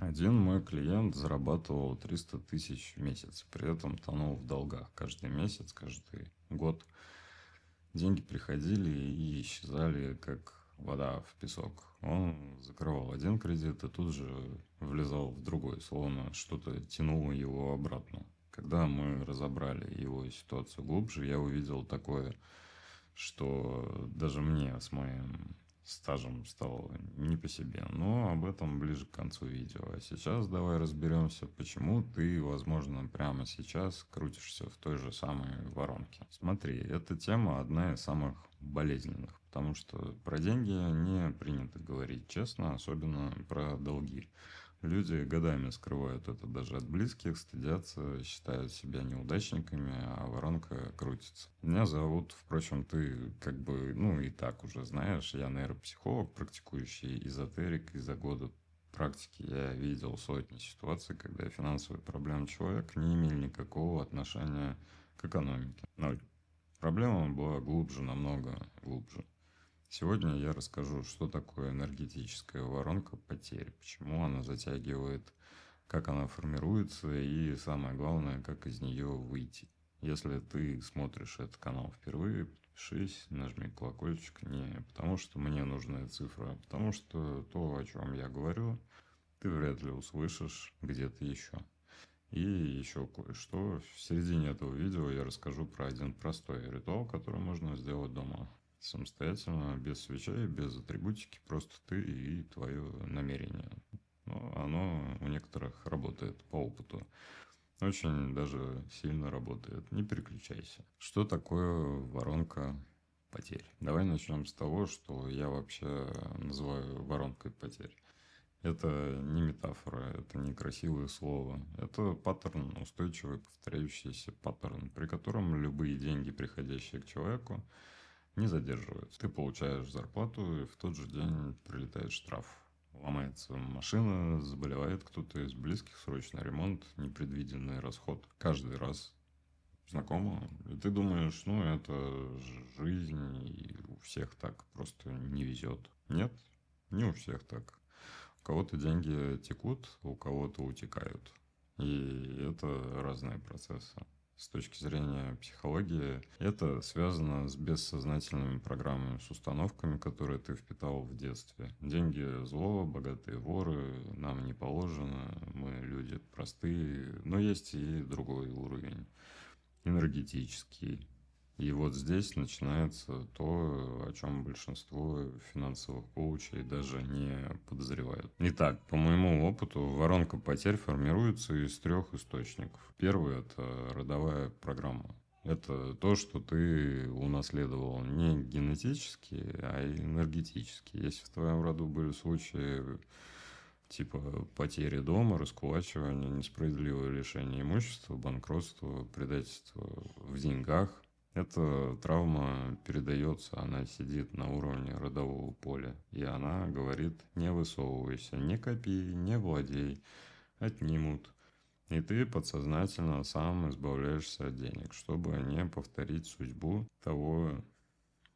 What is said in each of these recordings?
Один мой клиент зарабатывал 300 тысяч в месяц, при этом тонул в долгах каждый месяц, каждый год. Деньги приходили и исчезали, как вода в песок. Он закрывал один кредит и тут же влезал в другой, словно что-то тянуло его обратно. Когда мы разобрали его ситуацию глубже, я увидел такое, что даже мне с моим стажем стало не по себе. Но об этом ближе к концу видео. А сейчас давай разберемся, почему ты, возможно, прямо сейчас крутишься в той же самой воронке. Смотри, эта тема одна из самых болезненных, потому что про деньги не принято говорить честно, особенно про долги. Люди годами скрывают это даже от близких, стыдятся, считают себя неудачниками, а воронка крутится. Меня зовут, впрочем, ты как бы, и так уже знаешь, я нейропсихолог, практикующий эзотерик, и за годы практики я видел сотни ситуаций, когда финансовые проблемы человека не имели никакого отношения к экономике. Ноль. Проблема была глубже, намного глубже. Сегодня я расскажу, что такое энергетическая воронка потерь, почему она затягивает, как она формируется и, самое главное, как из нее выйти. Если ты смотришь этот канал впервые, подпишись, нажми колокольчик. Не потому, что мне нужная цифра, а потому что то, о чем я говорю, ты вряд ли услышишь где-то еще. И еще кое-что. В середине этого видео я расскажу про один простой ритуал, который можно сделать дома самостоятельно, без свечей, без атрибутики, просто ты и твое намерение. Но оно у некоторых работает по опыту. Очень даже сильно работает. Не переключайся. Что такое воронка потерь? Давай начнем с того, что я вообще называю воронкой потерь. Это не метафора, это не красивое слово. Это паттерн, устойчивый, повторяющийся паттерн, при котором любые деньги, приходящие к человеку, не задерживаются. Ты получаешь зарплату, и в тот же день прилетает штраф. Ломается машина, заболевает кто-то из близких, срочный ремонт, непредвиденный расход. Каждый раз знакомо. И ты думаешь, это жизнь, и у всех так просто не везет. Нет, не у всех так. У кого-то деньги текут, у кого-то утекают. И это разные процессы. С точки зрения психологии, это связано с бессознательными программами, с установками, которые ты впитал в детстве. Деньги – зло, богатые воры, нам не положено, мы люди простые. Но есть и другой уровень, энергетический. И вот здесь начинается то, о чем большинство финансовых коучей даже не подозревают. Итак, по моему опыту, воронка потерь формируется из трех источников. Первый – это родовая программа. Это то, что ты унаследовал не генетически, а энергетически. Если в твоем роду были случаи типа потери дома, раскулачивания, несправедливое лишение имущества, банкротство, предательство в деньгах, эта травма передается, она сидит на уровне родового поля, и она говорит: не высовывайся, не копи, не владей, отнимут. И ты подсознательно сам избавляешься от денег, чтобы не повторить судьбу того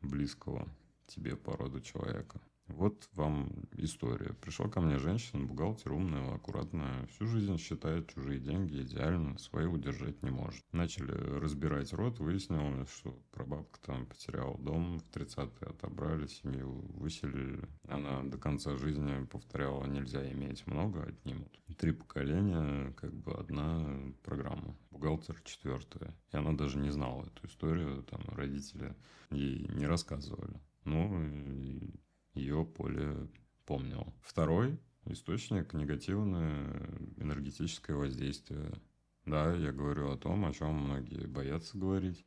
близкого тебе по роду человека. Вот вам история. Пришла ко мне женщина, бухгалтер, умная, аккуратная. Всю жизнь считает чужие деньги идеально, свои удержать не может. Начали разбирать род, выяснилось, что прабабка там потеряла дом, в 30-е отобрали, семью выселили. Она до конца жизни повторяла: нельзя иметь много, отнимут. 3 поколения, как бы одна программа. Бухгалтер 4-е. И она даже не знала эту историю, там родители ей не рассказывали. И ее поле помнило. Второй источник – негативное энергетическое воздействие. Да, я говорю о том, о чем многие боятся говорить.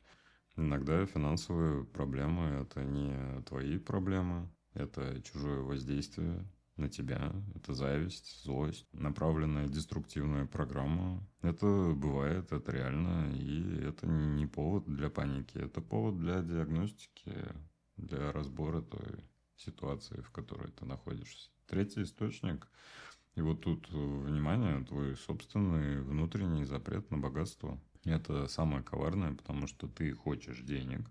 Иногда финансовые проблемы – это не твои проблемы, это чужое воздействие на тебя, это зависть, злость, направленная деструктивная программа. Это бывает, это реально, и это не повод для паники, это повод для диагностики, для разбора той ситуации, в которой ты находишься. Третий источник, и вот тут, внимание, твой собственный внутренний запрет на богатство. Это самое коварное, потому что ты хочешь денег,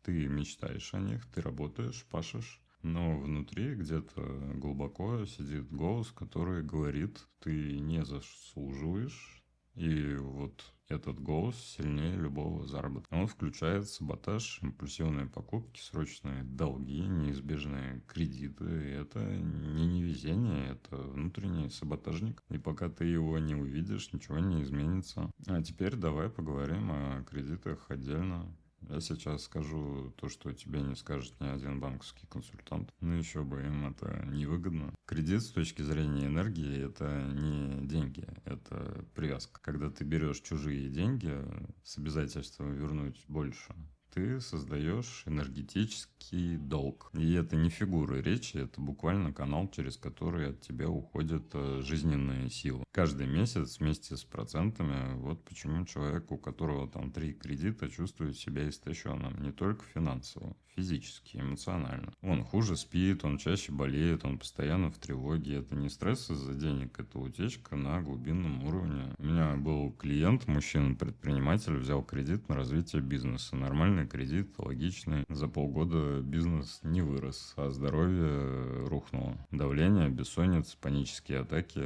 ты мечтаешь о них, ты работаешь, пашешь, Но внутри где-то глубоко сидит голос, который говорит, ты не заслуживаешь. И вот этот голос сильнее любого заработка. Он включает саботаж, импульсивные покупки, срочные долги, неизбежные кредиты. И это не невезение, это внутренний саботажник. И пока ты его не увидишь, ничего не изменится. А теперь давай поговорим о кредитах отдельно. Я сейчас скажу то, что тебе не скажет ни один банковский консультант. Ну, еще бы им это невыгодно. Кредит с точки зрения энергии – это не деньги, это привязка. Когда ты берешь чужие деньги с обязательством вернуть больше, ты создаешь энергетический долг. И это не фигура речи, это буквально канал, через который от тебя уходят жизненные силы. Каждый месяц вместе с процентами, вот почему человек, у которого там 3 кредита, чувствует себя истощенным. Не только финансово, физически, эмоционально. Он хуже спит, он чаще болеет, он постоянно в тревоге. Это не стресс из-за денег, это утечка на глубинном уровне. У меня был клиент, мужчина-предприниматель, взял кредит на развитие бизнеса. Нормальный кредит, логичный. За полгода бизнес не вырос, а здоровье рухнуло. Давление, бессонница, панические атаки.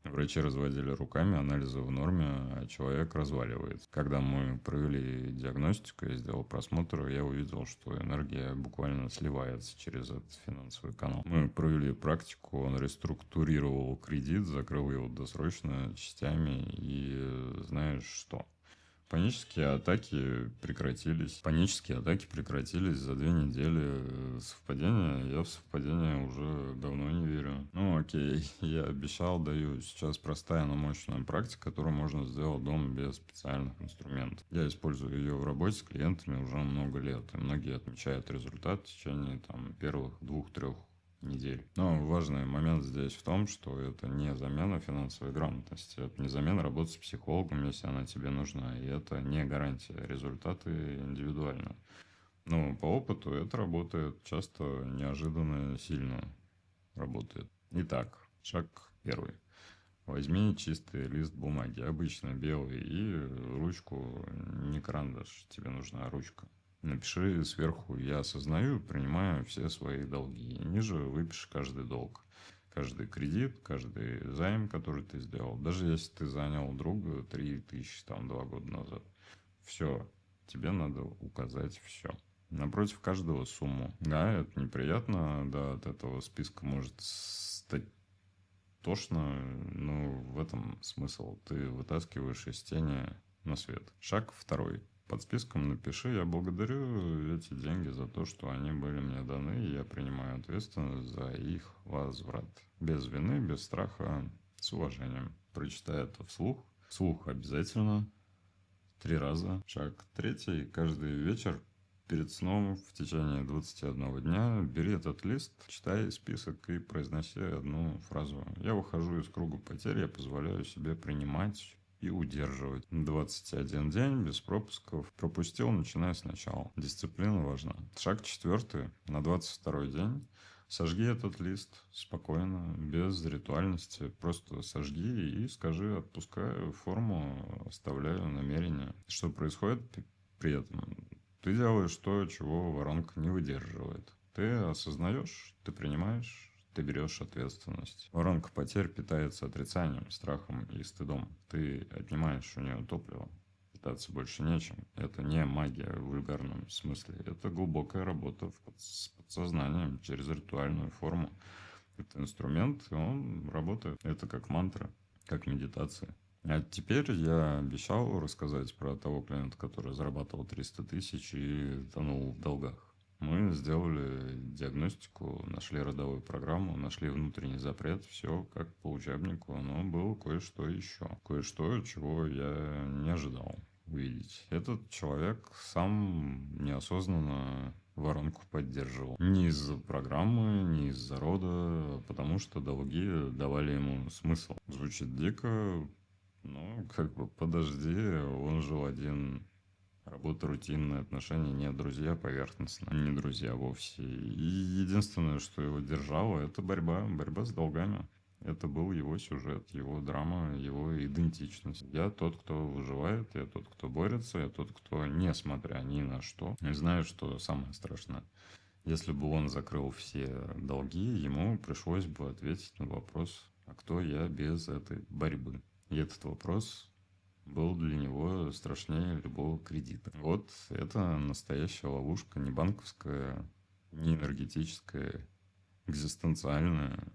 Врачи разводили руками, анализы в норме, а человек разваливается. Когда мы провели диагностику, я сделал просмотр, я увидел, что энергия буквально сливается через этот финансовый канал. Мы провели практику, он реструктурировал кредит, закрыл его досрочно частями и знаешь что? Панические атаки прекратились. Панические атаки прекратились за 2 недели. Совпадение? Я в совпадение уже давно не верю. Ну окей, я обещал, даю. Сейчас простая, но мощная практика, которую можно сделать дома без специальных инструментов. Я использую ее в работе с клиентами уже много лет. И многие отмечают результат в течение первых 2-3 недель. Но важный момент здесь в том, что это не замена финансовой грамотности, это не замена работы с психологом, если она тебе нужна, и это не гарантия, результаты индивидуальны. Но по опыту это работает, часто неожиданно сильно работает. Итак, шаг первый. Возьми чистый лист бумаги, обычно белый, и ручку, не карандаш, тебе нужна ручка. Напиши сверху «Я осознаю, принимаю все свои долги». И ниже выпиши каждый долг. Каждый кредит, каждый займ, который ты сделал. Даже если ты занял у друга 3000, 2 года назад. Все, тебе надо указать все. Напротив каждого сумму. Да, это неприятно, да, от этого списка может стать тошно, но в этом смысл. Ты вытаскиваешь из тени на свет. Шаг второй. Под списком напиши: я благодарю эти деньги за то, что они были мне даны, и я принимаю ответственность за их возврат. Без вины, без страха, с уважением. Прочитай это вслух. Вслух обязательно. 3 раза. Шаг третий. Каждый вечер перед сном в течение 21 дня бери этот лист, читай список и произноси одну фразу. Я выхожу из круга потерь, я позволяю себе принимать и удерживать. 21 день без пропусков. Пропустил, начинай сначала. Дисциплина важна. Шаг четвертый. На 22 день сожги этот лист спокойно, без ритуальности. Просто сожги и скажи: отпускаю форму, оставляю намерение. Что происходит при этом? Ты делаешь то, чего воронка не выдерживает. Ты осознаешь, ты принимаешь, ты берешь ответственность. Воронка потерь питается отрицанием, страхом и стыдом. Ты отнимаешь у нее топливо. Питаться больше нечем. Это не магия в вульгарном смысле. Это глубокая работа с подсознанием через ритуальную форму. Это инструмент, и он работает. Это как мантра, как медитация. А теперь я обещал рассказать про того клиента, который зарабатывал 300 тысяч и тонул в долгах. Мы сделали диагностику, нашли родовую программу, нашли внутренний запрет, все как по учебнику, но было кое-что еще. Кое-что, чего я не ожидал увидеть. Этот человек сам неосознанно воронку поддерживал. Не из-за программы, не из-за рода, а потому что долги давали ему смысл. Звучит дико, ну, подожди, он жил один. Работа, рутинные отношения, не друзья поверхностно, не друзья вовсе. И единственное, что его держало, это борьба с долгами. Это был его сюжет, его драма, его идентичность. Я тот, кто выживает, я тот, кто борется, я тот, кто, несмотря ни на что, знаю, что самое страшное. Если бы он закрыл все долги, ему пришлось бы ответить на вопрос, а кто я без этой борьбы? И этот вопрос был для него страшнее любого кредита. Вот это настоящая ловушка, не банковская, не энергетическая, экзистенциальная.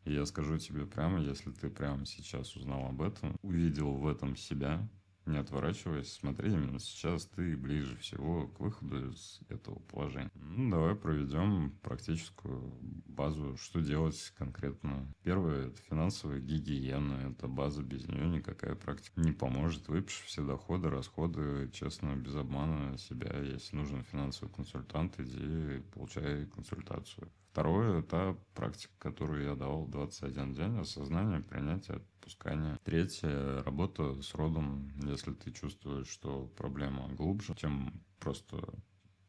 И я скажу тебе прямо, если ты прямо сейчас узнал об этом, увидел в этом себя, не отворачиваясь, смотри, именно сейчас ты ближе всего к выходу из этого положения. Ну, давай проведем практическую базу, что делать конкретно. Первое – это финансовая гигиена, это база, без нее никакая практика не поможет. Выпиши все доходы, расходы, честно, без обмана себя. Если нужен финансовый консультант, иди, получай консультацию. Второе – это практика, которую я давал 21 день, осознание, принятие, отпускание. Третье – работа с родом. Если ты чувствуешь, что проблема глубже, чем просто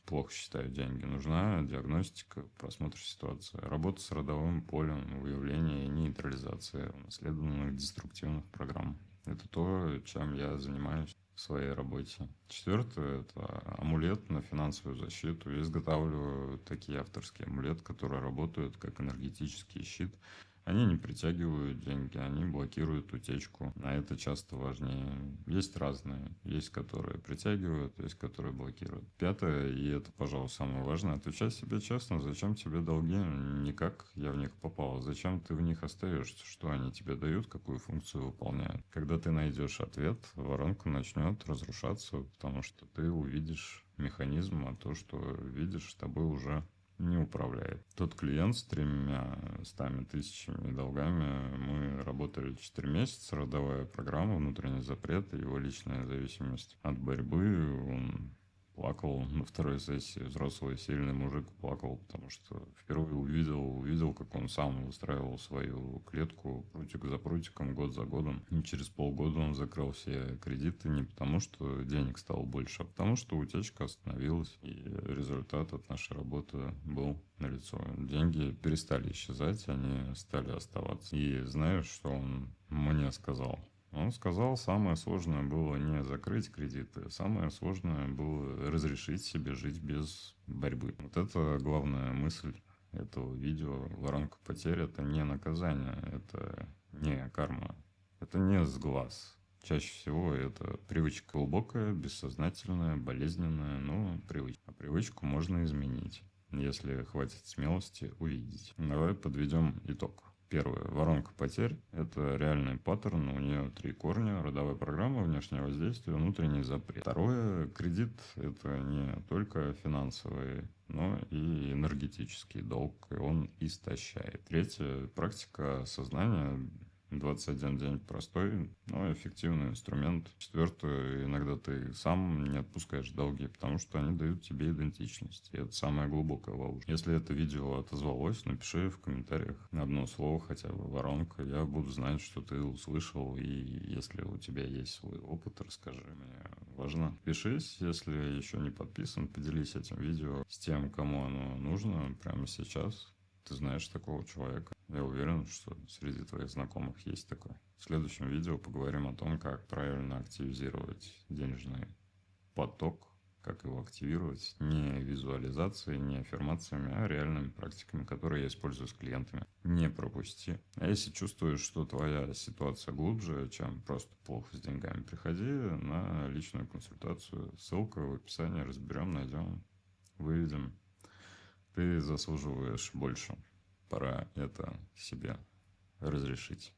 плохо считаю деньги, нужна диагностика, просмотр ситуации, работа с родовым полем, выявление и нейтрализация унаследованных деструктивных программ. Это то, чем я занимаюсь в своей работе. Четвертое – это амулет на финансовую защиту. Я изготавливаю такие авторские амулеты, которые работают как энергетический щит. Они не притягивают деньги, они блокируют утечку. А это часто важнее. Есть разные. Есть, которые притягивают, есть, которые блокируют. Пятое, и это, пожалуй, самое важное, отвечай себе честно, зачем тебе долги, не как я в них попал, зачем ты в них остаешься, что они тебе дают, какую функцию выполняют. Когда ты найдешь ответ, воронка начнет разрушаться, потому что ты увидишь механизм, а то, что видишь, тобой уже не управляет. Тот клиент с 300 000 долгами, мы работали 4 месяца, родовая программа, внутренний запрет, его личная зависимость от борьбы. Он плакал на второй сессии, взрослый сильный мужик плакал, потому что впервые увидел, как он сам выстраивал свою клетку прутик за прутиком, год за годом. И через полгода он закрыл все кредиты не потому, что денег стало больше, а потому, что утечка остановилась, и результат от нашей работы был налицо. Деньги перестали исчезать, они стали оставаться. И знаешь, что он мне сказал? Он сказал, самое сложное было не закрыть кредиты, самое сложное было разрешить себе жить без борьбы. Вот это главная мысль этого видео. Воронка потерь – это не наказание, это не карма, это не сглаз. Чаще всего это привычка глубокая, бессознательная, болезненная, но привычка. А привычку можно изменить, если хватит смелости увидеть. Давай подведем итог. Первое. Воронка потерь – это реальный паттерн, у нее 3 корня: родовая программа, внешнее воздействие, внутренний запрет. Второе. Кредит – это не только финансовый, но и энергетический долг, и он истощает. Третье. Практика сознания. 21 день простой, но эффективный инструмент. Четвертое, иногда ты сам не отпускаешь долги, потому что они дают тебе идентичность. И это самая глубокая ловушка. Если это видео отозвалось, напиши в комментариях одно слово, хотя бы воронка. Я буду знать, что ты услышал. И если у тебя есть свой опыт, расскажи мне. Важно. Подпишись, если еще не подписан, поделись этим видео с тем, кому оно нужно прямо сейчас. Ты знаешь такого человека. Я уверен, что среди твоих знакомых есть такой. В следующем видео поговорим о том, как правильно активизировать денежный поток, как его активировать не визуализацией, не аффирмациями, а реальными практиками, которые я использую с клиентами. Не пропусти. А если чувствуешь, что твоя ситуация глубже, чем просто плохо с деньгами, приходи на личную консультацию. Ссылка в описании. Разберем, найдем, выведем. Ты заслуживаешь больше. Пора это себе разрешить.